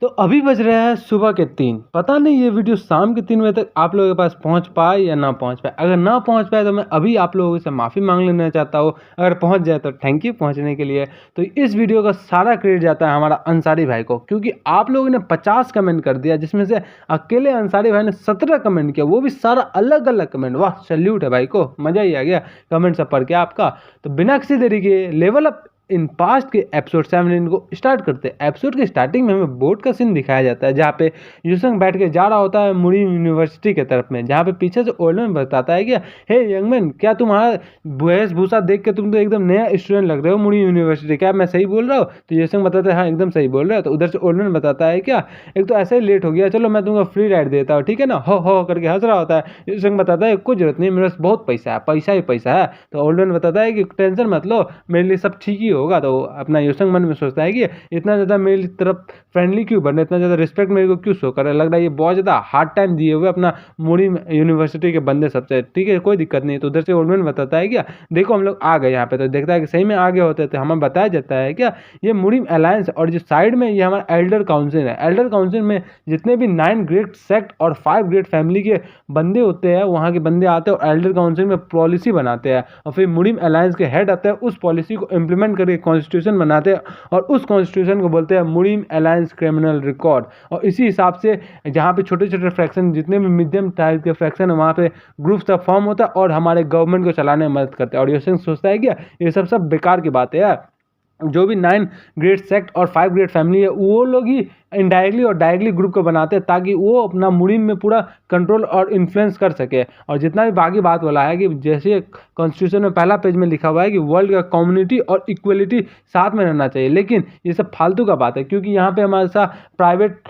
तो अभी बज रहे हैं सुबह के 3। पता नहीं ये वीडियो शाम के 3 बजे तक आप लोगों के पास पहुंच पाए या ना पहुंच पाए। अगर ना पहुंच पाए तो मैं अभी आप लोगों से माफ़ी मांग लेना चाहता हूँ। अगर पहुंच जाए तो थैंक यू पहुंचने के लिए। तो इस वीडियो का सारा क्रेडिट जाता है हमारा अंसारी भाई को, क्योंकि आप लोगों ने 50 कमेंट कर दिया, जिसमें से अकेले अंसारी भाई ने 17 कमेंट किया, वो भी सारा अलग अलग कमेंट। वाह, सैल्यूट है भाई को, मज़ा ही आ गया कमेंट सब पढ़ के आपका। तो बिना किसी देरी के लेवल अप इन पास्ट के एपिसोड 17 को स्टार्ट करते हैं। एपिसोड के स्टार्टिंग में हमें बोट का सीन दिखाया जाता है, जहाँ पे यूसंग बैठ के जा रहा होता है मुरी यूनिवर्सिटी के तरफ में, जहाँ पे पीछे से ओल्डमैन बताता है कि हे यंगमैन, क्या तुम्हारा वेशभूषा देख के तुम तो एकदम नया स्टूडेंट लग रहे हो मुरी यूनिवर्सिटी, क्या मैं सही बोल रहा हूँ? तो यूसंग बताता है हाँ एकदम सही बोल रहे हो। तो उधर से ओल्डमैन बताता है क्या, एक तो ऐसे ही लेट हो गया, चलो मैं तुमको फ्री राइड देता हूँ, ठीक है ना, हो करके हंस रहा होता है। यूसंग बताता है कोई जरूरत नहीं, मेरे पास बहुत पैसा है, पैसा ही पैसा है। तो ओल्डमैन बताता है कि टेंशन मत लो, मेरे लिए सब ठीक ही होगा। तो अपना यूसंग मन में सोचता है कि इतना ज़्यादा मेरी तरफ फ्रेंडली क्यों बन रहे, इतना ज़्यादा रिस्पेक्ट मेरे को क्यों शो कर रहा है, लग रहा है ये बहुत ज़्यादा हार्ड टाइम दिए हुए अपना मुरी यूनिवर्सिटी के बंदे सबसे, ठीक है कोई दिक्कत नहीं। तो उधर से ओल्डमैन बताता है क्या, देखो हम लोग आ गए यहाँ पे। तो देखता है कि सही में आगे होते थे, हमें बताया जाता है क्या, ये मुरीम अलायंस और जो साइड में ये हमारा एल्डर काउंसिल है, एल्डर काउंसिल में जितने भी 9 ग्रेट सेक्ट और 5 ग्रेट फैमिली के बंदे होते हैं, वहाँ के बंदे आते हैं और एल्डर काउंसिल में पॉलिसी बनाते हैं, और फिर मुरीम अलायंस के हेड आते हैं, उस पॉलिसी को इम्प्लीमेंट करके कॉन्स्टिट्यूशन बनाते हैं, और उस कॉन्स्टिट्यूशन को बोलते हैं मुरीम अलायंस क्रिमिनल रिकॉर्ड। और इसी हिसाब से जहाँ पे छोटे छोटे फ्रैक्शन, जितने भी मीडियम टाइप के फ्रैक्शन है, वहाँ पे ग्रुप सब फॉर्म होता है और हमारे गवर्नमेंट को चलाने में मदद करते हैं। और ये सोचता है कि ये सब बेकार की बात है यार, जो भी 9 ग्रेट सेक्ट और 5 ग्रेट फैमिली है, वो लोग ही इनडायरेक्टली और डायरेक्टली ग्रुप को बनाते हैं, ताकि वो अपना मुरीम में पूरा कंट्रोल और इन्फ्लुएंस कर सके। और जितना भी बाकी बात बोला है कि जैसे कॉन्स्टिट्यूशन में पहला पेज में लिखा हुआ है कि वर्ल्ड का कम्युनिटी और इक्वलिटी साथ में रहना चाहिए, लेकिन ये सब फालतू का बात है, क्योंकि यहाँ पे हमारे साथ प्राइवेट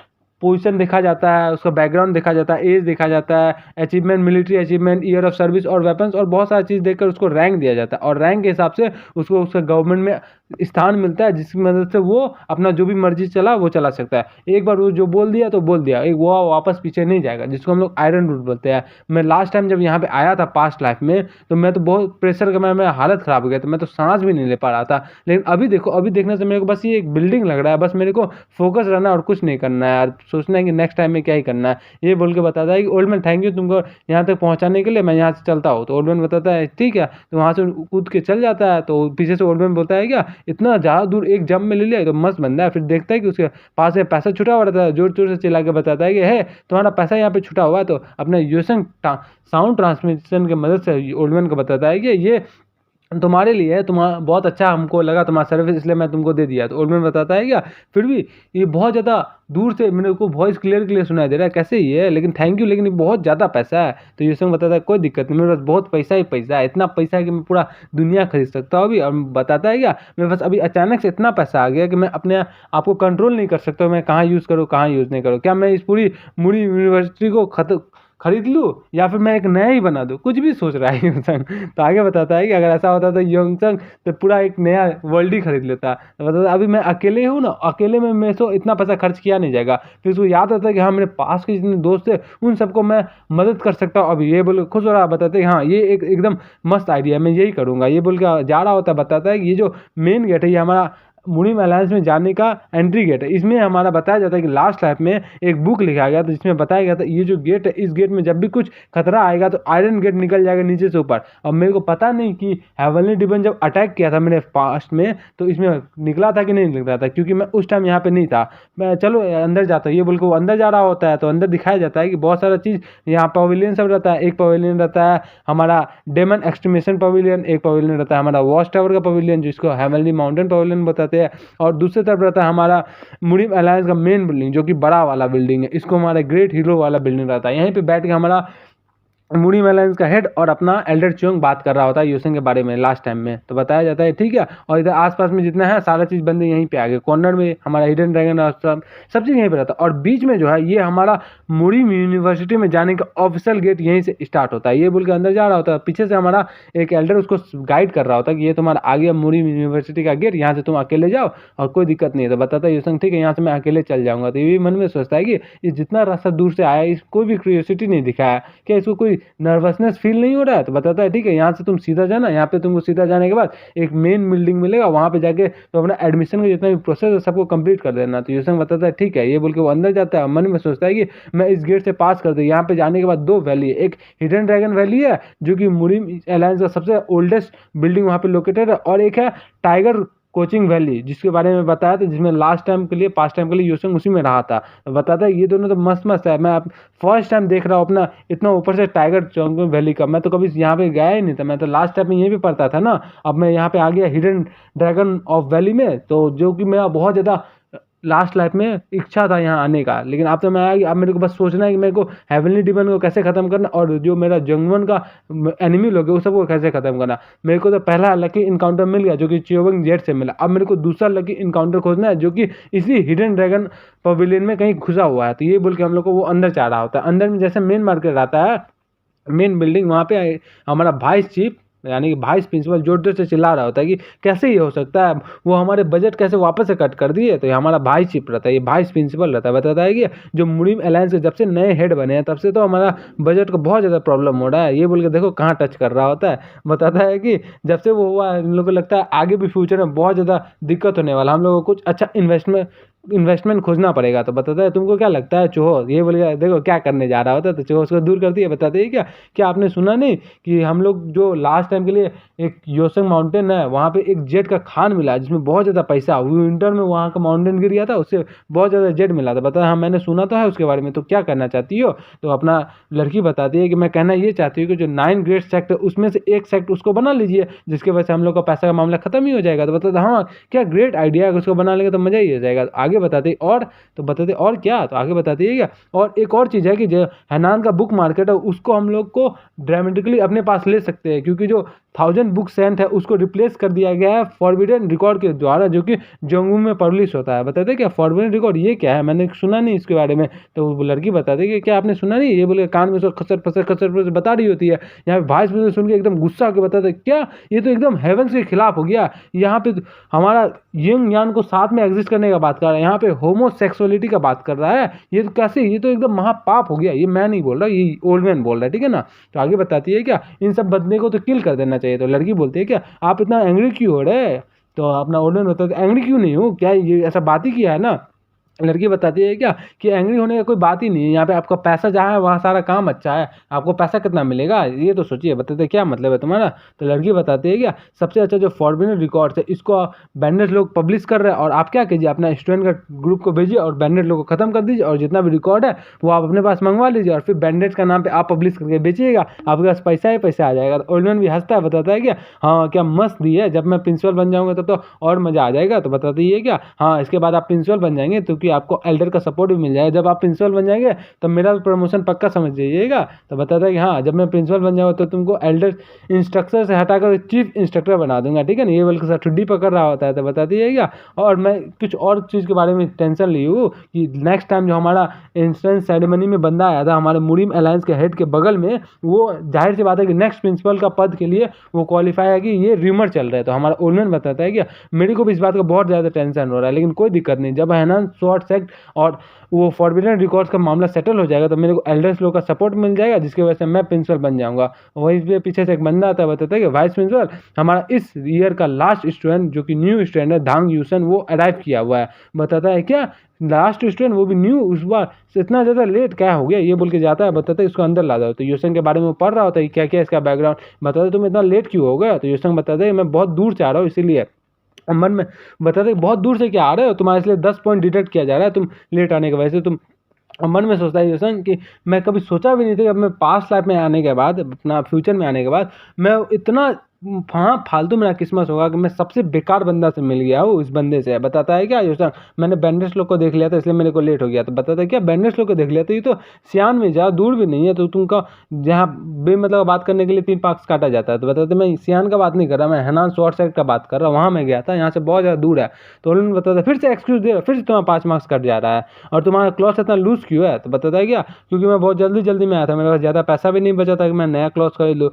पोजीशन देखा जाता है, उसका बैकग्राउंड देखा जाता है, एज देखा जाता है, achievement, military achievement, year of service और वेपन्स और बहुत सारी चीज़ देखकर उसको रैंक दिया जाता है, और रैंक के हिसाब से उसको उसका गवर्नमेंट में स्थान मिलता है, जिसकी मदद से वो अपना जो भी मर्जी चला वो चला सकता है। एक बार वो जो बोल दिया तो बोल दिया, एक वो वापस पीछे नहीं जाएगा, जिसको हम लोग आयरन रूट बोलते हैं। मैं लास्ट टाइम जब यहाँ पे आया था पास्ट लाइफ में, तो मैं तो बहुत प्रेशर का, मेरा हालत ख़राब हो गया था, मैं तो सांस भी नहीं ले पा रहा था। लेकिन अभी देखो, अभी देखने से मेरे को बस ये एक बिल्डिंग लग रहा है, बस मेरे को फोकस रहना और कुछ नहीं करना है यार, सोचना है कि नेक्स्ट टाइम में क्या ही करना है। ये बोल के बताता है कि ओल्डमैन थैंक यू तुमको यहाँ तक पहुँचाने के लिए, मैं यहाँ से चलता हूँ। तो ओल्डमैन बताता है ठीक है, तो वहाँ से कूद के चल जाता है। तो पीछे से ओल्डमैन बोलता है क्या, इतना ज़्यादा दूर एक जंप में ले लिया, तो मस्त बंदा है। फिर देखता है कि उसके पास में पैसा छुटा हुआ रहता है, जोर जोर से चिल्ला के बताता है कि है तुम्हारा पैसा यहाँ पे छुटा हुआ है। तो अपने यूएसएन साउंड ट्रांसमिशन की मदद से ओल्डमैन को बताता है कि ये तुम्हारे लिए है, तुम्हारा बहुत अच्छा हमको लगा तुम्हारा सर्विस, इसलिए मैं तुमको दे दिया। तो ओल्डमैन बताता है क्या, फिर भी ये बहुत ज़्यादा दूर से मेरे को वॉइस क्लियर सुनाई दे रहा है, कैसे ये है, लेकिन थैंक यू, लेकिन ये बहुत ज़्यादा पैसा है। तो यूसंग बताता है कोई दिक्कत नहीं, मेरे पास बहुत पैसा ही पैसा है, इतना पैसा है कि मैं पूरा दुनिया खरीद सकता हूँ अभी। और बताता है क्या, मेरे पास अभी अचानक से इतना पैसा आ गया कि मैं अपने आप को कंट्रोल नहीं कर सकता, मैं कहाँ यूज़ करूँ कहाँ यूज़ नहीं करूँ, क्या मैं इस पूरी मुड़ी यूनिवर्सिटी को खरीद लूँ या फिर मैं एक नया ही बना दूँ, कुछ भी सोच रहा है योंगसंग। तो आगे बताता है कि अगर ऐसा होता तो योंगसंग तो पूरा एक नया वर्ल्ड ही खरीद लेता। तो बताता है अभी मैं अकेले हूँ ना, अकेले में मेरे से इतना पैसा खर्च किया नहीं जाएगा। फिर उसको याद आता है कि हाँ मेरे पास के जितने दोस्त थे उन सबको मैं मदद कर सकता हूँ अभी, ये बोल खुश हो रहा है। बताते हैं हाँ ये एकदम मस्त आइडिया है, मैं यही करूँगा, ये बोल के जा रहा होता है। बताता है कि ये जो मेन गेट है, ये हमारा मुनीम अलायंस में जाने का एंट्री गेट है। इसमें हमारा बताया जाता है कि लास्ट लाइफ में एक बुक लिखा गया था, जिसमें बताया गया था ये जो गेट है, इस गेट में जब भी कुछ खतरा आएगा तो आयरन गेट निकल जाएगा नीचे से ऊपर। अब मेरे को पता नहीं कि हेवनली डिमन जब अटैक किया था मेरे पास्ट में, तो इसमें निकला था कि नहीं निकला था, क्योंकि मैं उस टाइम यहाँ पे नहीं था। मैं चलो अंदर जाता हूँ, ये बोल के वो अंदर जा रहा होता है। तो अंदर दिखाया जाता है कि बहुत सारा चीज़ यहाँ पवेलियन सब रहता है। एक पवेलियन रहता है हमारा डेमन एक्सट्रीमेशन पवेलियन, एक पवेलियन रहता है हमारा वॉच टावर का पवेलियन, जिसको हेवनली माउंटेन पवेलियन बताते हैं, और दूसरी तरफ रहता है हमारा मुरीम अलायंस का मेन बिल्डिंग, जो कि बड़ा वाला बिल्डिंग है, इसको हमारा ग्रेट हीरो वाला बिल्डिंग रहता है। यहीं पे बैठ के हमारा मुरीम अलायंस का हेड और अपना एल्डर चियोंग बात कर रहा होता है यूसंग के बारे में लास्ट टाइम में। तो बताया जाता है ठीक है, और इधर आसपास में जितना है सारा चीज़ बंदे यहीं पे आ गए, कॉर्नर में हमारा हिडन ड्रैगन और सब चीज़ यहीं पे रहता है। और बीच में जो है ये हमारा मुरीम यूनिवर्सिटी में जाने का ऑफिशियल गेट यहीं से स्टार्ट होता है। ये बोल के अंदर जा रहा होता है, पीछे से हमारा एक एल्डर उसको गाइड कर रहा होता है कि ये तुम्हारा आ गया मुरीम यूनिवर्सिटी का गेट, यहाँ से तुम अकेले जाओ और कोई दिक्कत नहीं है। तो बताता है यूसंग ठीक है, यहाँ से मैं अकेले चल जाऊँगा। तो ये भी मन में सोचता है कि ये जितना रास्ता दूर से आया, इस कोई भी क्यूरियोसिटी नहीं दिखाया, क्या इसको कोई नर्वसनेस फील नहीं हो रहा है तो बताता है ठीक है यहाँ से तुम सीधा जाना, यहाँ पे तुमको सीधा जाने के बाद एक मेन बिल्डिंग मिलेगा, वहाँ पे जाके तो अपना एडमिशन का जितना भी प्रोसेस है सबको कंप्लीट कर देना। तो यूसंग बताता है ठीक है, ये बोल के वो अंदर जाता है, मन में सोचता है कि मैं इस गेट से पास कर दूँ। यहाँ पे जाने के बाद दो वैली है, एक हिडन ड्रैगन वैली है जो कि मुरीम एलायंस का सबसे ओल्डेस्ट बिल्डिंग वहाँ पे लोकेटेड है, और एक है टाइगर कोचिंग वैली जिसके बारे में बताया था, जिसमें पास्ट टाइम के लिए यूसंग उसी में रहा था। तो बताता है ये दोनों तो मस्त मस्त है, मैं फर्स्ट टाइम देख रहा हूँ अपना इतना ऊपर से टाइगर कोचिंग वैली का। मैं तो कभी यहाँ पे गया ही नहीं था, मैं तो लास्ट टाइम में ये भी पढ़ता था ना, अब मैं यहाँ पे आ गया हिडन ड्रैगन ऑफ वैली में, तो जो कि मेरा बहुत ज़्यादा लास्ट लाइफ में इच्छा था यहाँ आने का। लेकिन अब तो मैं आ गया, अब मेरे को बस सोचना है कि मेरे को हेवनली डिमन को कैसे ख़त्म करना और जो मेरा जंगवन का एनिमी लोग है उस सबको कैसे ख़त्म करना। मेरे को तो पहला लकी इनकाउंटर मिल गया जो कि चियोविंग जेट से मिला, अब मेरे को दूसरा लकी इनकाउंटर खोजना है जो कि इसी हिडन ड्रैगन पवेलियन में कहीं घुसा हुआ है। तो ये बोल के हम लोग को वो अंदर चाह रहा होता है। अंदर में जैसे मेन मार्केट रहता है, मेन बिल्डिंग, वहाँ पे हमारा वाइस चीफ यानी कि वाइस प्रिंसिपल जोर जोर से चिल्ला रहा होता है कि कैसे ये हो सकता है, वो हमारे बजट कैसे वापस से कट कर दिए। तो ये हमारा वाइस चीफ रहता है, ये वाइस प्रिंसिपल रहता है, बताता है कि जो मुरीम अलायंस के जब से नए हेड बने हैं तब से तो हमारा बजट को बहुत ज़्यादा प्रॉब्लम हो रहा है। ये बोल के देखो कहाँ टच कर रहा होता है। बताता है कि जब से वो हुआ इन लोगों को लगता है आगे भी फ्यूचर में बहुत ज़्यादा दिक्कत होने वाला, हम लोगों को कुछ अच्छा इन्वेस्टमेंट खोजना पड़ेगा। तो बताता है तुमको क्या लगता है चूहो, ये बोलेगा देखो क्या करने जा रहा होता है। तो चूहो उसको दूर करती है, बताते है क्या आपने सुना नहीं कि हम लोग जो लास्ट टाइम के लिए एक योसंग माउंटेन है वहाँ पे एक जेट का खान मिला जिसमें बहुत ज़्यादा पैसा, विंटर में वहाँ का माउंटेन गिर गया था, उससे बहुत ज़्यादा जेट मिला था। बताया हाँ मैंने सुना तो है उसके बारे में, तो क्या करना चाहती हो। तो अपना लड़की बताती है कि मैं कहना ये चाहती हूँ कि जो 9 ग्रेट सेक्ट है उसमें से एक सेक्ट उसको बना लीजिए, जिसके वजह से हम लोग का पैसा का मामला खत्म ही हो जाएगा। तो बताता हाँ क्या ग्रेट आइडिया है, उसको बना लेंगे तो मज़ा ही हो जाएगा। आगे बताते और तो बताते और क्या, तो आगे बताते है क्या, और एक और चीज़ है कि जो हैनान का बुक मार्केट है उसको हम लोग को ड्रामेटिकली अपने पास ले सकते हैं, क्योंकि जो 1000 बुक सेंट है उसको रिप्लेस कर दिया गया है फॉरबिडन रिकॉर्ड के द्वारा जो कि जोंगू में पब्लिश होता है। बताते क्या फॉरबिडन रिकॉर्ड ये क्या है, मैंने सुना नहीं इसके बारे में। तो वो लड़की बताते कि क्या आपने सुना नहीं, ये बोले कान में उसको खसर फसर बता रही होती है। यहाँ पे वॉइस में सुन के एकदम गुस्सा होकर बताते क्या ये तो एकदम हेवंस के खिलाफ हो गया, यहाँ पे हमारा यंग यान को साथ में एग्जिस्ट करने का बात कर रहा है, यहाँ पे होमोसेक्सुअलिटी का बात कर रहा है, ये तो कैसे, ये तो एकदम महापाप हो गया। ये मैं नहीं बोल रहा, ये ओल्ड मैन बोल रहा है, ठीक है ना। तो आगे बताती है क्या इन सब बंदे को तो किल कर देना चाहिए। तो लड़की बोलती है क्या आप इतना एंग्री क्यों हो रहे, तो अपना ओल्ड मैन बताते एंग्री क्यों नहीं हूँ, क्या ये ऐसा बात ही किया है ना। लड़की बताती है क्या कि एंग्री होने का कोई बात ही नहीं है, यहाँ पे आपका पैसा जहाँ है वहाँ सारा काम अच्छा है, आपको पैसा कितना मिलेगा ये तो सोचिए। बताते क्या मतलब है तुम्हारा। तो लड़की बताती है क्या सबसे अच्छा जो फॉरबिडन रिकॉर्ड्स है इसको बैंडेड लोग पब्लिश कर रहे हैं, और आप क्या कीजिए अपना स्टूडेंट का ग्रुप को भेजिए और बैंडेड लोग को खत्म कर दीजिए, और जितना भी रिकॉर्ड है वो आप अपने पास मंगवा लीजिए और फिर बैंडेड का नाम पे आप पब्लिश करके बेचिएगा, आपके पास पैसा ही पैसा आ जाएगा। तो ओल्डमैन भी हंसता है, बताता है क्या हाँ क्या मस्त दी है, जब मैं प्रिंसिपल बन जाऊँगा तब तो और मज़ा आ जाएगा। तो बताती है क्या हाँ इसके बाद आप प्रिंसिपल बन जाएंगे तो कि आपको एल्डर का सपोर्ट भी मिल जाएगा, जब आप प्रिंसिपल बन जाएंगे तो मेरा भी प्रमोशन पक्का समझ जाइएगा। तो बताता है कि हाँ जब मैं प्रिंसिपल बन जाऊँगा तो तुमको एल्डर इंस्ट्रक्टर से हटाकर चीफ इंस्ट्रक्टर बना दूंगा, ठीक है ना। ये बोल के सर ठुड्डी पकड़ रहा होता है। तो बताती है क्या और मैं कुछ और चीज़ के बारे में टेंशन ली हूँ कि नेक्स्ट टाइम जो हमारा इंस्टेंस सेरेमनी में बंदा आया था हमारे मुरीम अलायंस के हेड के बगल में, वो जाहिर सी बात है कि नेक्स्ट प्रिंसिपल का पद के लिए वो क्वालिफाई है कि ये र्यूमर चल रहा है। तो हमारा ओल्डमैन बताता है कि मेरे को भी इस बात का बहुत ज़्यादा टेंशन हो रहा है, लेकिन कोई दिक्कत नहीं, जब है ना शॉर्ट सेक्ट और वो फॉरबिडन रिकॉर्ड्स का मामला सेटल हो जाएगा तो मेरे को एल्डर्स लोग का सपोर्ट मिल जाएगा, जिसकी वजह से मैं प्रिंसिपल बन जाऊंगा। वहीं पे पीछे से एक बंदा आता है, बताता है कि वाइस प्रिंसिपल हमारा इस ईयर का लास्ट स्टूडेंट जो कि न्यू स्टूडेंट है धांग यूसन वो अराइव किया हुआ है। बताता है क्या लास्ट स्टूडेंट वो भी न्यू, उस बार इतना ज़्यादा लेट क्या हो गया, ये बोल के जाता है। बताता है इसको अंदर ला दो। तो यूसन के बारे में पढ़ रहा होता है क्या क्या इसका बैकग्राउंड, बताता है तुम इतना लेट क्यों हो गया। तो यूसन बताता है मैं बहुत दूर से आ रहा हूँ इसीलिए। मन में बताते बहुत दूर से क्या आ रहे हो, तुम्हारे इसलिए 10 पॉइंट डिटेक्ट किया जा रहा है तुम लेट आने की वजह से। तुम मन में सोचता है यूसन कि मैं कभी सोचा भी नहीं था कि अब मैं पास्ट लाइफ में आने के बाद अपना फ्यूचर में आने के बाद मैं इतना हाँ फालतू मेरा किस्मत होगा कि मैं सबसे बेकार बंदा से मिल गया हूँ इस बंदे से। बताता है क्या यूसन मैंने बैंडेज लोग को देख लिया था इसलिए मेरे को लेट हो गया। तो बताता है क्या बैंडेज लोग को देख लिया तो ये तो सियान में ज़्यादा दूर भी नहीं है, तो तुमका जहाँ बेमतलब बात करने के लिए 3 पार्क्स काटा जाता है। तो बताते मैं सियान का बात नहीं कर रहा, मैं हैनान शॉर्ट साइड का बात कर रहा हूँ, वहाँ मैं गया था, यहाँ से बहुत ज़्यादा दूर है। तो उन्होंने बताता फिर से एक्सक्यूज़ दे रहा, फिर से तुम्हारा 5 मार्क्स कट जा रहा है और तुम्हारा क्लॉथ इतना लूज क्यों है। तो बताता है क्या क्योंकि मैं बहुत जल्दी में आया था, मेरे पास ज़्यादा पैसा भी नहीं बचा था कि मैं नया क्लॉथ खरीद लूँ।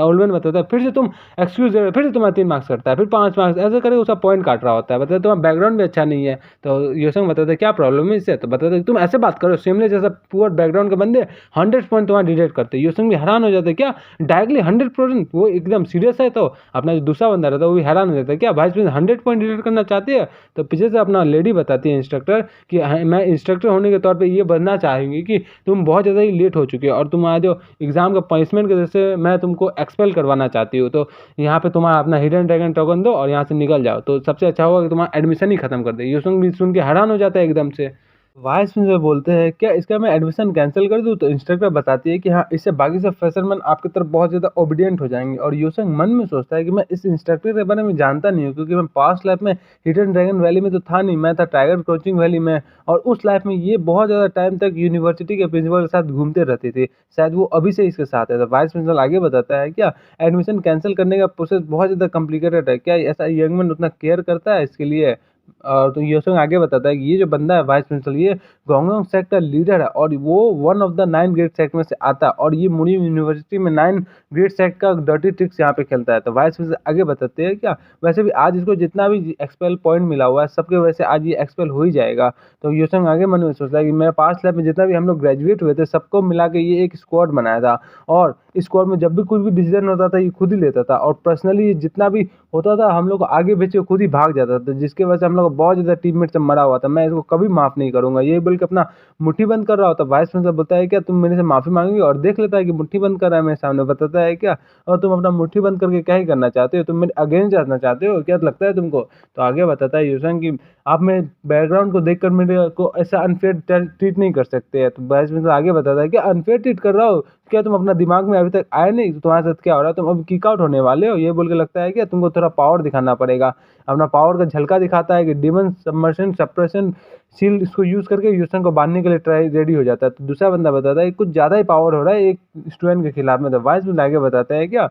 ओल्डमैन बताता है फिर से तुम तुम एक्सक्यूज़ दे रहे हो, फिर से तुम्हारा 3 मार्क्स कटता है, फिर 5 मार्क्स, ऐसे करके उसका पॉइंट काट रहा होता है। बताते तुम्हारा बैकग्राउंड भी अच्छा नहीं है। तो योशंग बताते क्या प्रॉब्लम है इससे? तो बताते तुम ऐसे बात करो, शिमले जैसा पुअर बैकग्राउंड के बंदे 100 पॉइंट तुम्हारा डिडक्ट करते हैं। योशंग भी हैरान हो जाते हैं, क्या डायरेक्टली 100%? वो एकदम सीरियस है। तो अपना जो दूसरा बंदा रहता है वो भी हैरान हो जाता है, क्या वाइस प्रिंसिपल 100 पॉइंट डिडक्ट करना चाहती है? तो पीछे से अपना लेडी बताती है इंस्ट्रक्टर कि मैं इंस्ट्रक्टर होने के तौर पे ये बनना चाहूँगी कि तुम बहुत ज़्यादा ही लेट हो चुकी हो और तुम्हारा जो एग्ज़ाम का पनिशमेंट की वजह से मैं तुमको एक्सपेल करवाना चाहती हूँ। तो यहाँ पे तुम्हारा अपना हिडन ड्रैगन टोकन दो और यहाँ से निकल जाओ, तो सबसे अच्छा होगा कि तुम्हारा एडमिशन ही खत्म कर दे। योशंग भी सुन के हैरान हो जाता है एकदम से। वाइस प्रिंसिपल बोलते हैं क्या इसका मैं एडमिशन कैंसिल कर दूं? तो इंस्ट्रक्टर बताती है कि हाँ, इससे बाकी सब फ्रेशरमैन आपकी तरफ बहुत ज़्यादा ओबीडियंट हो जाएंगे। और योशंग मन में सोचता है कि मैं इस इंस्ट्रक्टर के बारे में जानता नहीं हूँ, क्योंकि मैं पास्ट लाइफ में हिडन ड्रैगन वैली में तो था नहीं, मैं था टाइगर कोचिंग वैली में। और उस लाइफ में ये बहुत ज़्यादा टाइम तक यूनिवर्सिटी के प्रिंसिपल के साथ घूमते रहते थे, शायद वो अभी से इसके साथ है। तो वाइस प्रिंसिपल आगे बताता है क्या एडमिशन कैंसिल करने का प्रोसेस बहुत ज़्यादा कॉम्प्लिकेटेड है, क्या ऐसा यंग मैन उतना केयर करता है इसके लिए? और तो योशंग आगे बताता है कि ये जो बंदा है वाइस प्रिंसिपल, ये गोंगोंग सेक्ट का लीडर है और वो one of the 9 great sect में से आता है और ये मुनी यूनिवर्सिटी में 9 ग्रेट सेक्ट का डर्टी ट्रिक्स यहाँ पे खेलता है। तो वाइस प्रिंसिपल आगे बताते हैं क्या वैसे भी आज इसको जितना भी एक्सपेल पॉइंट मिला हुआ है सबके वजह से आज ये एक्सपेल हो ही जाएगा। तो योशंग आगे मन में सोचता है कि मेरे पास्ट लाइफ में जितना भी हम लोग ग्रेजुएट हुए थे सबको मिला के ये एक स्क्वाड बनाया था और इस स्क्वाड में जब भी कुछ भी डिसीजन होता था ये खुद ही लेता था और पर्सनली जितना भी होता था हम लोग को आगे भेज के खुद ही भाग जाता था, जिसके वजह से हम लोग को बहुत ज़्यादा टीममेट से मरा हुआ था। मैं इसको कभी माफ़ नहीं करूँगा, ये बोल के अपना मुट्ठी बंद कर रहा होता। वाइस प्रिंसिपल बोलता है क्या तुम मेरे से माफ़ी मांगोगी? और देख लेता है कि मुट्ठी बंद कर रहा है मेरे सामने। बताता है क्या और तुम अपना मुट्ठी बंद करके क्या ही करना चाहते हो? तुम मेरे अगेंस्ट जाना चाहते हो क्या लगता है तुमको? तो आगे बताता है योशंग कि आप मेरे बैकग्राउंड को देखकर मेरे को ऐसा अनफेयर ट्रीट नहीं कर सकते हैं। तो वाइस प्रिंसिपल आगे बताता है क्या अनफेयर ट्रीट कर रहा हो? क्या तुम अपना दिमाग में अभी तक आए नहीं तो तुम्हारे साथ क्या हो रहा है? तुम अभी किक आउट होने वाले हो। ये बोल के लगता है कि तुमको थोड़ा पावर दिखाना पड़ेगा। अपना पावर का झलका दिखाता है कि डिमन सबमर्शन सप्रेशन शील्ड इसको यूज़ करके योशंग को बांधने के लिए ट्राई रेडी हो जाता है। तो दूसरा बंदा बताता है कि कुछ ज़्यादा ही पावर हो रहा है एक स्टूडेंट के खिलाफ में। तो वाइस भी आगे बताता है क्या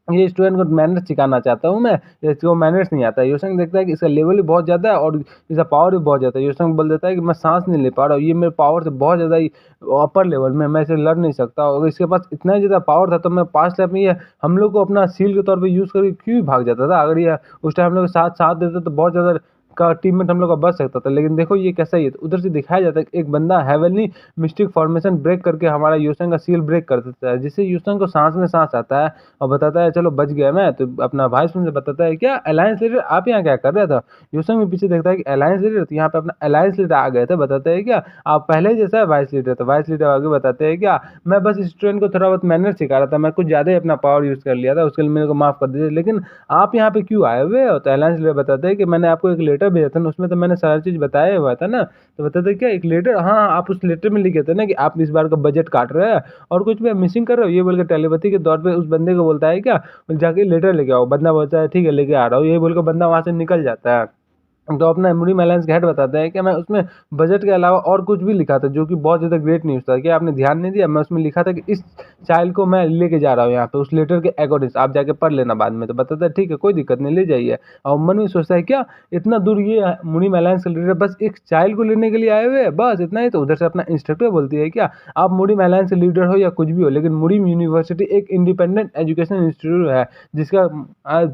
ये स्टूडेंट को मैनर्स सिखाना चाहता हूँ मैं, इसको मैनर्स नहीं आता है। योशंग देखता है कि इसका लेवल भी बहुत ज़्यादा है और इसका पावर भी बहुत ज़्यादा है। योशंग बोल देता है कि मैं सांस नहीं ले पा रहा हूँ, ये मेरे पावर से बहुत ज़्यादा ही अपर लेवल में, मैं इसे लड़ नहीं सकता। अगर इसके पास इतना ही ज़्यादा पावर था तो मैं पास्ट लाइफ में ये हम लोग को अपना शील्ड के तौर पे यूज़ करके क्यों ही भाग जाता था? अगर ये उस टाइम हम लोग के साथ साथ देता तो बहुत ज़्यादा का टीममेट हम लोग का बच सकता था। लेकिन देखो ये कैसा ही है। तो उधर से दिखाया जाता है कि एक बंदा हेवनली मिस्टिक फॉर्मेशन ब्रेक करके हमारा योशंग का शील्ड ब्रेक कर देता है, जिससे योशंग को सांस में सांस आता है और बताता है चलो बच गया मैं। तो अपना भाई से बताता है क्या अलायंस लीडर आप यहाँ क्या कर रहे थे? योशंग भी पीछे देखता है कि अलायंस लीडर, तो यहाँ पे अपना अलायंस लीडर आ गए थे। बताते हैं क्या आप पहले जैसा है वाइस लीडर? तो वाइस लीडर आगे बताते हैं क्या मैं बस स्टूडेंट को थोड़ा बहुत मैनर सिखा रहा था, मैं कुछ ज़्यादा ही अपना पावर यूज़ कर लिया था, उसके लिए मेरे को माफ़ कर दीजिए। लेकिन आप यहाँ पे क्यों आए हुए हो? तो अलायंस लीडर बताते हैं कि मैंने आपको एक लेटर भेजा था ना, उसमें तो मैंने सारी चीज़ बताया हुआ था ना। तो बताते हैं क्या एक लेटर, हाँ हाँ, आप उस लेटर में लिखे थे ना कि आप इस बार का बजट काट रहे हैं और कुछ भी मिसिंग कर रहे हो। ये बोल के टेलीपैथी के तौर पे उस बंदे को बोलता है क्या जाके लेटर लेके आओ। बंदा बोलता है ठीक है लेके आ रहा हूँ। ये बोल के बंदा वहाँ से निकल जाता है। तो अपना मुनीम अलायंस का हेड बताता है कि मैं उसमें बजट के अलावा और कुछ भी लिखा था जो कि बहुत ज़्यादा ग्रेट न्यूज़ था, क्या आपने ध्यान नहीं दिया? मैं उसमें लिखा था कि इस चाइल्ड को मैं लेके जा रहा हूँ यहाँ पे उस लेटर के अकॉर्डिंग, आप जाके पढ़ लेना बाद में। तो बताता है ठीक है कोई दिक्कत नहीं ले जाइए। और मन में सोचता है क्या इतना दूर ये मुनीम अलायंस का लीडर बस एक चाइल्ड को लेने के लिए आए हुए हैं, बस इतना ही? तो उधर से अपना इंस्ट्रक्टर बोलती है क्या आप मुनीम अलायंस के लीडर हो या कुछ भी हो, लेकिन मुनीम यूनिवर्सिटी एक इंडिपेंडेंट एजुकेशन इंस्टीट्यूट है जिसका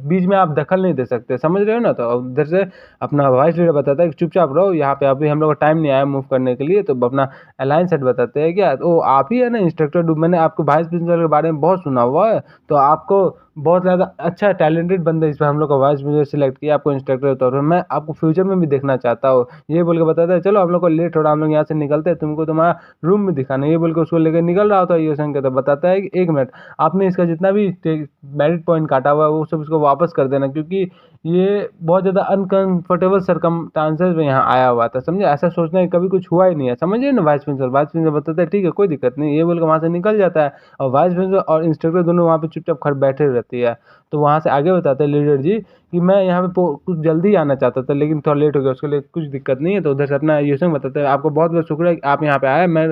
बीच में आप दखल नहीं दे सकते, समझ रहे हो ना? तो उधर से अपना वाइस लीडर बताता है कि चुपचाप रहो यहाँ पे, अभी हम लोग का टाइम नहीं आया मूव करने के लिए। तो अपना अलायंस हेड बताते हैं क्या तो आप ही है ना इंस्ट्रक्टर डू, मैंने आपको वाइस प्रिंसिपल के बारे में बहुत सुना हुआ है, तो आपको बहुत ज़्यादा अच्छा टैलेंटेड बंदा इस पर हम लोग का वाइस प्रिंसिपल सिलेक्ट किया आपको इंस्ट्रक्टर के तौर पर, मैं आपको फ्यूचर में भी देखना चाहता हूँ। ये बोल के बताता है चलो हम लोग को लेट हो रहा, हम लोग यहाँ से निकलते हैं, तुमको तुम्हारा रूम में दिखाना। ये बोल के उसको लेकर निकल रहा होता है योशंग। तो बताता है कि 1 मिनट आपने इसका जितना भी मेरिट पॉइंट काटा हुआ है वो सब इसको वापस कर देना, क्योंकि ये बहुत ज़्यादा अनकंफर्टेबल सरकमस्टांसेस में यहाँ आया हुआ था, समझे? ऐसा सोचना है कभी कुछ हुआ ही नहीं है, समझिए ना? वाइस प्रिंसिपल बताता है ठीक है कोई दिक्कत नहीं, ये बोल के वहाँ से निकल जाता है और वाइस प्रिंसिपल और इंस्ट्रक्टर दोनों वहाँ पे चुपचाप खड़े बैठे रहती है। तो वहाँ से आगे बताते हैं लीडर जी कि मैं यहाँ पे कुछ जल्दी आना चाहता था लेकिन थोड़ा लेट हो गया, उसके लिए कुछ दिक्कत नहीं है। तो उधर से अपना योशंग बताते हैं आपको बहुत बहुत शुक्रिया कि आप यहाँ पे आए, मैं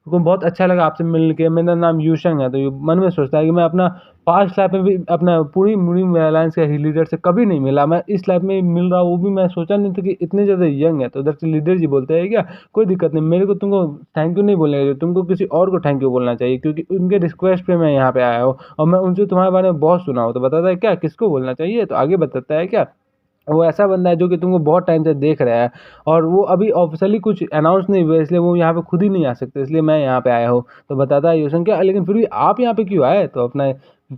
को बहुत अच्छा लगा आपसे मिल के, मेरा नाम यूशंग है। तो ये मन में सोचता है कि मैं अपना पास्ट लाइफ में भी अपना पूरी मुनीम एलायंस के लीडर से कभी नहीं मिला, मैं इस लाइफ में मिल रहा हूँ, वो भी मैं सोचा नहीं था कि इतने ज़्यादा यंग है। तो उधर से लीडर जी बोलते हैं क्या कोई दिक्कत नहीं, मेरे को तुमको थैंक यू नहीं बोलने का, तुमको किसी और को थैंक यू बोलना चाहिए, क्योंकि उनके रिक्वेस्ट पे मैं यहाँ पे आया हूँ और मैं उनसे तुम्हारे बारे में बहुत सुना हूँ। तो बताता है क्या किसको बोलना चाहिए, तो आगे बताता है क्या वो ऐसा बंदा है जो कि तुमको बहुत टाइम से देख रहा है और वो अभी ऑफिशियली कुछ अनाउंस नहीं हुआ, इसलिए वो यहाँ पे खुद ही नहीं आ सकते, इसलिए मैं यहाँ पे आया हूँ। तो बताता है यूसन क्या लेकिन फिर भी आप यहाँ पे क्यों आए, तो अपना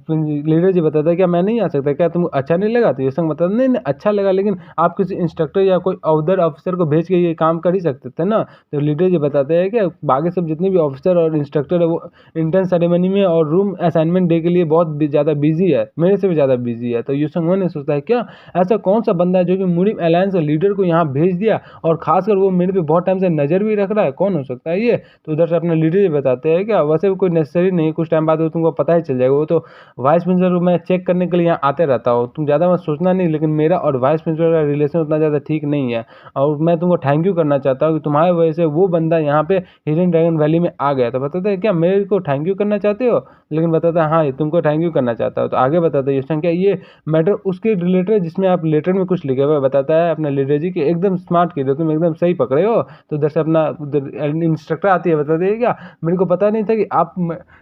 लीडर जी बताता है क्या मैं नहीं आ सकता, क्या तुमको अच्छा नहीं लगा, तो यूसन बताता नहीं नहीं अच्छा लगा, लेकिन आप किसी इंस्ट्रक्टर या कोई अदर ऑफिसर को भेज के ये काम कर ही सकते थे ना। तो लीडर जी बताते हैं कि बाकी सब जितने भी ऑफिसर और इंस्ट्रक्टर है वो इंटर्न सेरेमनी में और रूम असाइनमेंट डे के लिए बहुत ज़्यादा बिजी है, मेरे से भी ज़्यादा बिजी है। तो यूसन वो नहीं सोचता है क्या ऐसा कौन सा बंदा है जो कि मुनीम अलायंस के लीडर को यहाँ भेज दिया और खासकर वो मेरे पे बहुत टाइम से नज़र भी रख रहा है, कौन हो सकता है ये। तो उधर से अपना लीडर जी बताते हैं क्या वैसे भी कोई नेसेसरी नहीं, कुछ टाइम बाद वो तुमको पता ही चल जाएगा, वो तो वाइस प्रिंसिपल को मैं चेक करने के लिए यहाँ आते रहता हूँ, तुम ज़्यादा मत सोचना नहीं, लेकिन मेरा और वाइस प्रिंसिपल का रिलेशन उतना ज़्यादा ठीक नहीं है और मैं तुमको थैंक यू करना चाहता हूँ कि तुम्हारे वजह से वो बंदा यहाँ पे हिडन ड्रैगन वैली में आ गया। तो बताते हैं क्या मेरे को थैंक यू करना चाहते हो, लेकिन बताता है हाँ ये तुमको थैंक यू करना चाहता हो। तो आगे बताते हैं क्या ये मैटर उसके रिलेटेड है जिसमें आप लेटर में कुछ लिखे हुए बताता है अपना लीडर जी कि एकदम स्मार्ट किए हो तुम, एकदम सही पकड़े हो। तो उधर से अपना उधर इंस्ट्रक्टर आती है, बताते है क्या मेरे को पता नहीं था कि आप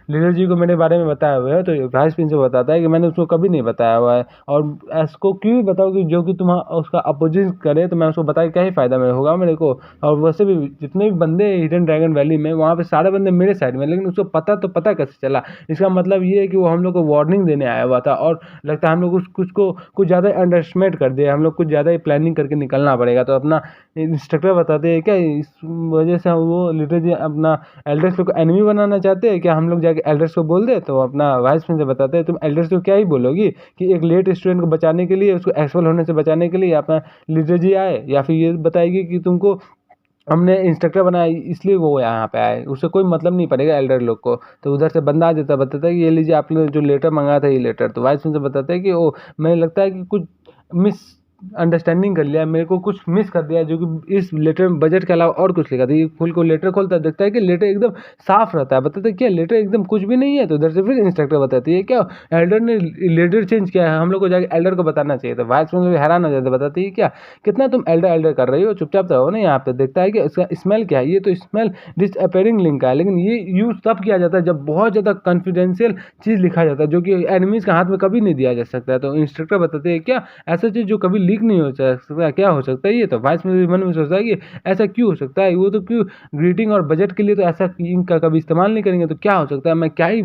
लीडर जी को मेरे बारे में बताए हुए हो। तो वाइस प्रिंसिपल बताता है कि मैंने उसको कभी नहीं बताया हुआ है और इसको क्यों भी बताओ कि जो कि तुम उसका अपोजिट करे, तो मैं उसको बता के क्या ही फायदा मेरे होगा मेरे को। और वैसे भी जितने भी बंदे हिडन ड्रैगन वैली में वहाँ पे सारे बंदे मेरे साइड में, लेकिन उसको पता तो पता कैसे चला, इसका मतलब ये है कि वो हम लोग को वार्निंग देने आया हुआ था और लगता है हम लोग कुछ ज़्यादा अंडरस्टिमेट कर दिया, हम लोग कुछ ज़्यादा ही प्लानिंग करके निकलना पड़ेगा। तो अपना इंस्ट्रक्टर बताते हैं क्या इस वजह से वो लीडर जी अपना एल्डर्स को एनिमी बनाना चाहते हैं, क्या हम लोग जाके एल्डर्स को बोल दे। तो अपना वाइस प्रिंसिपल बताते हैं तुम एल्डर्स को क्या ही बोलोगी कि एक लेट स्टूडेंट को बचाने के लिए, उसको एक्सपेल होने से बचाने के लिए अपना लीडर जी आए, या फिर ये बताएगी कि तुमको हमने इंस्ट्रक्टर बनाया इसलिए वो यहाँ पे आए, उससे कोई मतलब नहीं पड़ेगा एल्डर लोग को। तो उधर से बंदा आ जाता है, बताता है कि ये लीजिए आपने जो लेटर मंगाया था ये लेटर। तो वाइस प्रिंसिपल बताते हैं कि वो मुझे लगता है कि कुछ मिस अंडरस्टैंडिंग कर लिया, मेरे को कुछ मिस कर दिया, जो कि इस लेटर में बजट के अलावा और कुछ लिखा था। ये फुल को लेटर खोलता है, देखता है कि लेटर एकदम साफ रहता है, बताते क्या लेटर एकदम कुछ भी नहीं है। तो उधर से फिर इंस्ट्रक्टर बताती है क्या एल्डर ने लेटर चेंज किया है, हम लोग को जाके एल्डर को बताना चाहिए। तो वाइस प्रिंसिपल हैरान हो जाता है, बताती है क्या कितना तुम एल्डर एल्डर कर रही हो, चुपचाप रहो ना यहाँ पे। देखता है कि इसका स्मेल क्या है, ये तो स्मेल डिसअपेयरिंग लिंक का है, लेकिन ये यूज तब किया जाता है जब बहुत ज़्यादा कॉन्फिडेंशियल चीज़ लिखा जाता है जो कि एनिमीज़ के हाथ में कभी नहीं दिया जा सकता है। तो इंस्ट्रक्टर बताते हैं क्या ऐसा चीज़ जो कभी लीक नहीं हो सकता, क्या हो सकता है ये। तो वाइस मन में सोचता है कि ऐसा क्यों हो सकता है, वो तो क्यों ग्रीटिंग और बजट के लिए तो ऐसा इंक का कभी इस्तेमाल नहीं करेंगे, तो क्या हो सकता है, मैं क्या ही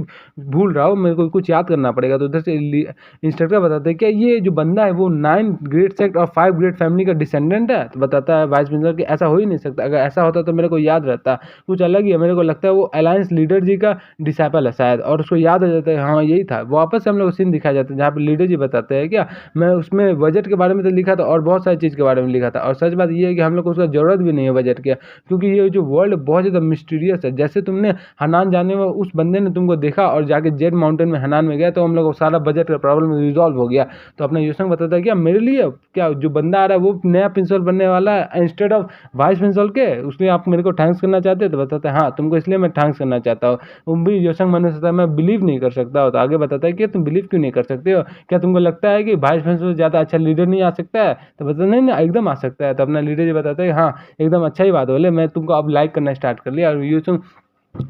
भूल रहा हूँ, मेरे को कुछ याद करना पड़ेगा। तो उधर से इंस्ट्रक्टर बताते हैं क्या ये जो बंदा है वो 9 ग्रेट सेक्ट और 5 ग्रेट फैमिली का डिसेंडेंट है। तो बताता है वाइस प्रिंसिपल कि ऐसा हो ही नहीं सकता, अगर ऐसा होता तो मेरे को याद रहता, कुछ अलग ही है, मेरे को लगता है वो अलायंस लीडर जी का डिसाइपल है शायद। और उसको याद हो जाता है हाँ यही था, वापस से हम लोग सीन दिखाया जाता है जहाँ पर लीडर जी बताते हैं क्या मैं उसमें बजट के बारे में तो लिखा था और बहुत सारी चीज़ के बारे में लिखा था, और सच बात ये है कि हम लोग को उसका ज़रूरत भी नहीं है बजट के, क्योंकि ये जो वर्ल्ड बहुत ज़्यादा मिस्टीरियस है। जैसे तुमने हनान जाने में उस बंदे ने तुमको देखा और जाके जेड माउंटेन में हनान में गया, तो हम लोग को सारा बजट का प्रॉब्लम रिजॉल्व हो गया। तो अपना यूसंग बताता है क्या मेरे लिए क्या जो बंदा आ रहा है वो नया प्रिंसिपल बनने वाला है इंस्टेड ऑफ वाइस प्रिंसिपल के, उसलिए आप मेरे को थैंक्स करना चाहते हैं। तो बताता है हाँ तुमको इसलिए मैं थैंक्स करना चाहता हूँ। वो भी योसंग मन में सोचता है मैं बिलीव नहीं कर सकता हो। तो आगे बताता है कि तुम बिलीव क्यों नहीं कर सकते हो, क्या तुमको लगता है कि वाइस प्रिंसिपल से ज़्यादा अच्छा लीडर नहीं आ सकता है। तो बताता नहीं ना एकदम आ सकता है। तो अपना लीडर जी बताता है हाँ एकदम अच्छा ही बात बोले, मैं तुमको अब लाइक करना स्टार्ट कर लिया। और यूसंग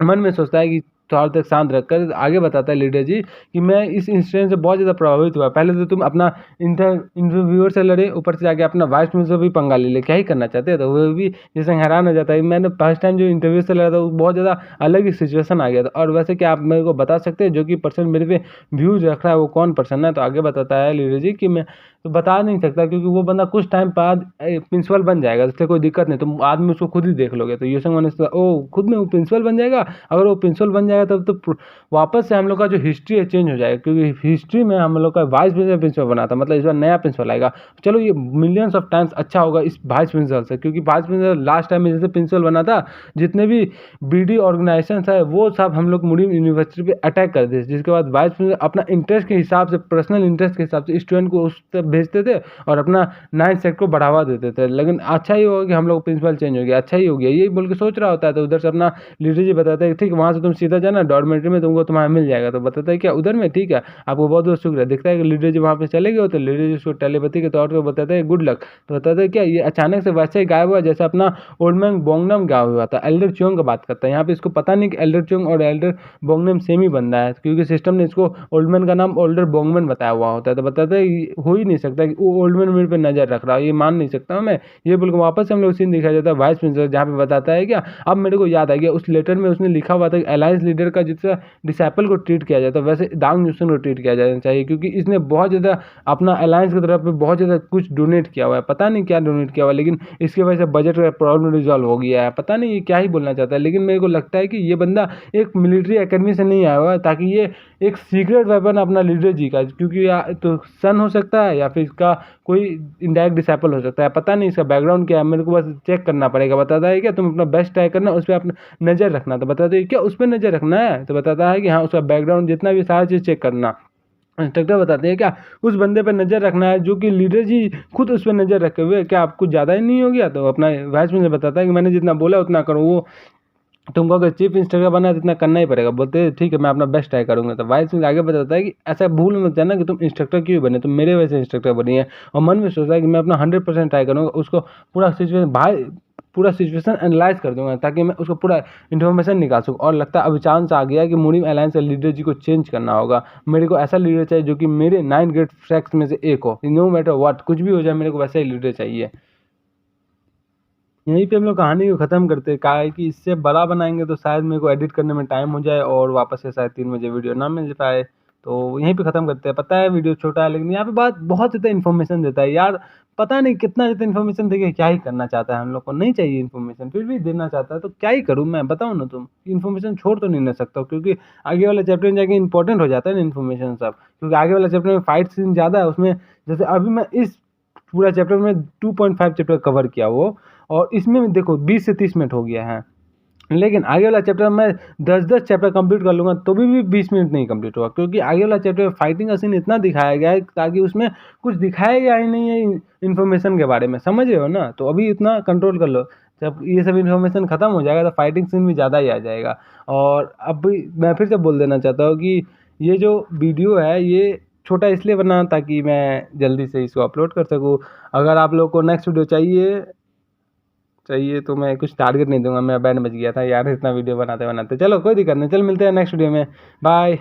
मन में सोचता है कि थोड़ा तक शांत रखकर आगे बताता है लीडर जी कि मैं इस इंसिडेंट से बहुत ज़्यादा प्रभावित हुआ। पहले तो तुम अपना इंटरव्यूअर से लड़े, ऊपर से जाके अपना वाइस प्रिंसिपल भी पंगा ले क्या ही करना चाहते हैं। तो वो भी जैसे हैरान हो जाता है, मैंने फर्स्ट टाइम जो इंटरव्यू से लड़ा था वो बहुत ज़्यादा अलग ही सिचुएशन आ गया था। और वैसे क्या आप मेरे को बता सकते हैं जो कि पर्सन मेरे पे व्यूज़ रख रहा है वो कौन पर्सन है। तो आगे बताता है लीडर जी कि मैं तो बता नहीं सकता, क्योंकि वो बंदा कुछ टाइम बाद प्रिंसिपल बन जाएगा, उससे कोई दिक्कत नहीं, तुम आदमी उसको खुद ही देख लोगे। तो यूसंग मैंने ओ खुद में वो प्रिंसिपल बन जाएगा, अगर वो प्रिंसिपल बन जाएगा तब तो वापस से हम लोग का जो हिस्ट्री है चेंज हो जाएगा, क्योंकि हिस्ट्री में हम लोग का वाइस प्रिंसिपल बना था, मतलब इस बार नया प्रिंसिपल आएगा। चलो ये मिलियंस ऑफ टाइम्स अच्छा होगा इस वाइस प्रिंसिपल से, क्योंकि वाइस प्रिंसिपल लास्ट टाइम में जैसे प्रिंसिपल बना था, जितने भी बीडी ऑर्गेनाइजेशन है वो सब हम लोग मुनीम यूनिवर्सिटी पे अटैक कर थे, जिसके बाद वाइस प्रिंसिपल अपना इंटरेस्ट के हिसाब से, पर्सनल इंटरेस्ट के हिसाब से स्टूडेंट को उस तरफ भेजते थे और अपना 9th सेक्टर को बढ़ावा देते थे। लेकिन अच्छा ही होगा कि हम लोग प्रिंसिपल चेंज हो गया, अच्छा ही हो गया, यही बोल के सोच रहा होता है। तो उधर से अपना लीडर जी बताता है ठीक है वहाँ से तुम सीधा जाना डॉर्मेट्री में, तुमको तुम्हारा मिल जाएगा। तो बताता है क्या उधर में, ठीक है आपको बहुत बहुत शुक्रिया। दिखता है कि लीडर जी वहाँ पे चले गए होते, लीडर जी उसको टेलीपैथी के तौर पर बताते हैं गुड लक। तो बताते हैं क्या ये अचानक से वैसे ही गायब हुआ जैसे अपना ओल्ड मैन बोंगनम गायब हुआ था। एल्डर च्योंग का बात करता है यहाँ पे, इसको पता नहीं कि एल्डर च्योंग और एल्डर बोंगनम सेम ही बंदा है, क्योंकि सिस्टम ने इसको ओल्ड मैन का नाम ओल्डर बोंगमैन बताया हुआ होता है। तो बताते हैं हो ही नहीं सकता कि वो ओल्ड मैन मेरे पे नजर रख रहा है, ये मान नहीं सकता मैं। ये बोल के वापस हम लोग सीन दिखाया जाता है वाइस प्रिंसिपल, जहाँ पे बताता है क्या अब मेरे को याद आ गया, उस लेटर में उसने लिखा हुआ था कि अलायंस लीडर का जितना डिसाइपल को ट्रीट किया जाता है वैसे दांग न्यूसन को ट्रीट किया जाना चाहिए, क्योंकि इसने बहुत ज़्यादा अपना अलायंस की तरफ बहुत ज़्यादा कुछ डोनेट किया हुआ है, पता नहीं क्या डोनेट किया हुआ है, लेकिन इसकी वजह से बजट का प्रॉब्लम रिजॉल्व हो गया है। पता नहीं ये क्या ही बोलना चाहता है, लेकिन मेरे को लगता है कि ये बंदा एक मिलिट्री एकेडमी से नहीं आया हुआ है, ताकि ये एक सीक्रेट वेपन अपना लीडर जी का, क्योंकि तो सन हो सकता है या फिर इसका कोई इनडायरेक्ट डिसाइपल हो सकता है, पता नहीं इसका बैकग्राउंड क्या है, मेरे को बस चेक करना पड़ेगा। बताता है क्या तुम अपना बेस्ट ट्राई करना, उस पर अपना नज़र रखना। तो बताते हैं क्या उस पर नज़र रखना है, तो बताता है कि हाँ उसका बैकग्राउंड जितना भी सारा चीज़ चेक करना। इंस्ट्रक्टर बताते हैं क्या उस बंदे पर नज़र रखना है जो कि लीडर जी खुद उस पर नज़र रखे हुए, क्या आपको ज़्यादा ही नहीं हो गया। तो अपना वाइस प्रिंसिपल बताता है कि मैंने जितना बोला उतना करो, वो तुमको अगर चीफ इंस्ट्रक्टर बनना है तो इतना करना ही पड़ेगा। बोलते हैं ठीक है मैं अपना बेस्ट ट्राई करूंगा। तो वाइस प्रिंसिपल आगे बताता है कि ऐसा भूल मत जाना कि तुम इंस्ट्रक्टर क्यों बने, तुम मेरे वजह से इंस्ट्रक्टर बनी है। और मन में सोचता है कि मैं अपना 100% ट्राई करूँगा, उसको पूरा सिचुएशन भाई पूरा सिचुएशन एनालाइज कर दूंगा ताकि मैं उसको पूरा इन्फॉर्मेशन निकाल सकूँ। और लगता है अभी चांस आ गया कि मुनीम अलायंस के लीडर जी को चेंज करना होगा। मेरे को ऐसा लीडर चाहिए जो कि मेरे 9 ग्रेट फ्रैक्स में से एक हो, नो मैटर व्हाट, कुछ भी हो जाए मेरे को वैसा ही लीडर चाहिए। यहीं पे हम लोग कहानी को ख़त्म करते हैं। कहा है कि इससे बड़ा बनाएंगे तो शायद मेरे को एडिट करने में टाइम हो जाए और वापस से शायद 3 बजे वीडियो ना मिल पाए, तो यहीं पे ख़त्म करते हैं। पता है वीडियो छोटा है लेकिन यहाँ पे बात बहुत ज़्यादा इन्फॉर्मेशन देता है यार, पता नहीं कितना ज़्यादा इन्फॉर्मेशन देके क्या ही करना चाहता है। हम लोग को नहीं चाहिए इन्फॉर्मेशन, फिर भी देना चाहता है, तो क्या ही करूँ मैं बताऊँ ना। तुम इन्फॉर्मेशन छोड़ तो नहीं ना सकता हूँ, क्योंकि आगे वाले चैप्टर में जाके इंपॉर्टेंट हो जाता है ना इन्फॉर्मेशन सब, क्योंकि आगे वाला चैप्टर में फाइट सीन ज़्यादा है उसमें। जैसे अभी मैं इस पूरा चैप्टर में 2.5 चैप्टर कवर किया वो, और इसमें देखो 20 से 30 मिनट हो गया है, लेकिन आगे वाला चैप्टर मैं 10-10 चैप्टर कंप्लीट कर लूँगा तो भी 20 मिनट नहीं कंप्लीट होगा, क्योंकि आगे वाला चैप्टर में फाइटिंग का सीन इतना दिखाया गया है ताकि उसमें कुछ दिखाया गया ही नहीं है इन्फॉर्मेशन के बारे में, समझ रहे हो ना। तो अभी इतना कंट्रोल कर लो, जब ये सब इन्फॉर्मेशन खत्म हो जाएगा तो फाइटिंग सीन भी ज़्यादा ही आ जाएगा। और अभी मैं फिर से बोल देना चाहता हूँ कि ये जो वीडियो है ये छोटा इसलिए बना ताकि मैं जल्दी से इसको अपलोड कर सकूँ। अगर आप लोग को नेक्स्ट वीडियो चाहिए तो मैं कुछ टारगेट नहीं दूंगा, मेरा बैंड बज गया था यार इतना वीडियो बनाते बनाते। चलो कोई दिक्कत नहीं, चल मिलते हैं नेक्स्ट वीडियो में, बाय।